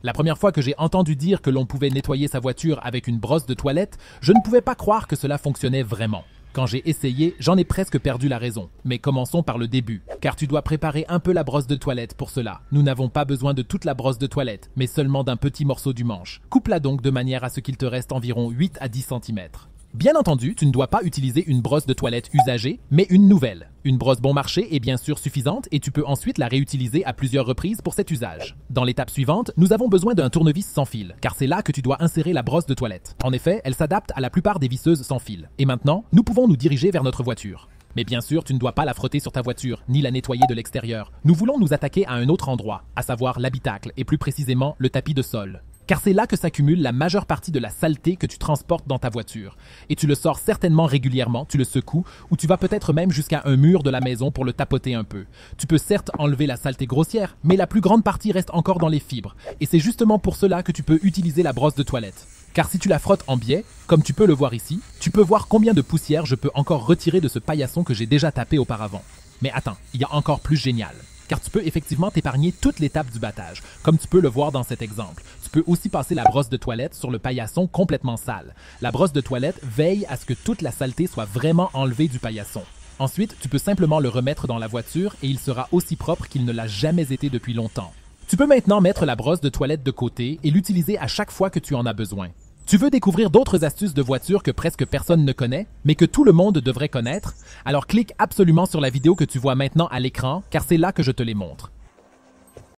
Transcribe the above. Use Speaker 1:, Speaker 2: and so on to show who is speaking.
Speaker 1: La première fois que j'ai entendu dire que l'on pouvait nettoyer sa voiture avec une brosse de toilette, je ne pouvais pas croire que cela fonctionnait vraiment. Quand j'ai essayé, j'en ai presque perdu la raison. Mais commençons par le début, car tu dois préparer un peu la brosse de toilette pour cela. Nous n'avons pas besoin de toute la brosse de toilette, mais seulement d'un petit morceau du manche. Coupe-la donc de manière à ce qu'il te reste environ 8 à 10 cm. Bien entendu, tu ne dois pas utiliser une brosse de toilette usagée, mais une nouvelle. Une brosse bon marché est bien sûr suffisante et tu peux ensuite la réutiliser à plusieurs reprises pour cet usage. Dans l'étape suivante, nous avons besoin d'un tournevis sans fil, car c'est là que tu dois insérer la brosse de toilette. En effet, elle s'adapte à la plupart des visseuses sans fil. Et maintenant, nous pouvons nous diriger vers notre voiture. Mais bien sûr, tu ne dois pas la frotter sur ta voiture, ni la nettoyer de l'extérieur. Nous voulons nous attaquer à un autre endroit, à savoir l'habitacle, et plus précisément le tapis de sol. Car c'est là que s'accumule la majeure partie de la saleté que tu transportes dans ta voiture. Et tu le sors certainement régulièrement, tu le secoues, ou tu vas peut-être même jusqu'à un mur de la maison pour le tapoter un peu. Tu peux certes enlever la saleté grossière, mais la plus grande partie reste encore dans les fibres. Et c'est justement pour cela que tu peux utiliser la brosse de toilette. Car si tu la frottes en biais, comme tu peux le voir ici, tu peux voir combien de poussière je peux encore retirer de ce paillasson que j'ai déjà tapé auparavant. Mais attends, il y a encore plus génial. Car tu peux effectivement t'épargner toute l'étape du battage, comme tu peux le voir dans cet exemple. Tu peux aussi passer la brosse de toilette sur le paillasson complètement sale. La brosse de toilette veille à ce que toute la saleté soit vraiment enlevée du paillasson. Ensuite, tu peux simplement le remettre dans la voiture et il sera aussi propre qu'il ne l'a jamais été depuis longtemps. Tu peux maintenant mettre la brosse de toilette de côté et l'utiliser à chaque fois que tu en as besoin. Tu veux découvrir d'autres astuces de voiture que presque personne ne connaît, mais que tout le monde devrait connaître? Alors clique absolument sur la vidéo que tu vois maintenant à l'écran, car c'est là que je te les montre.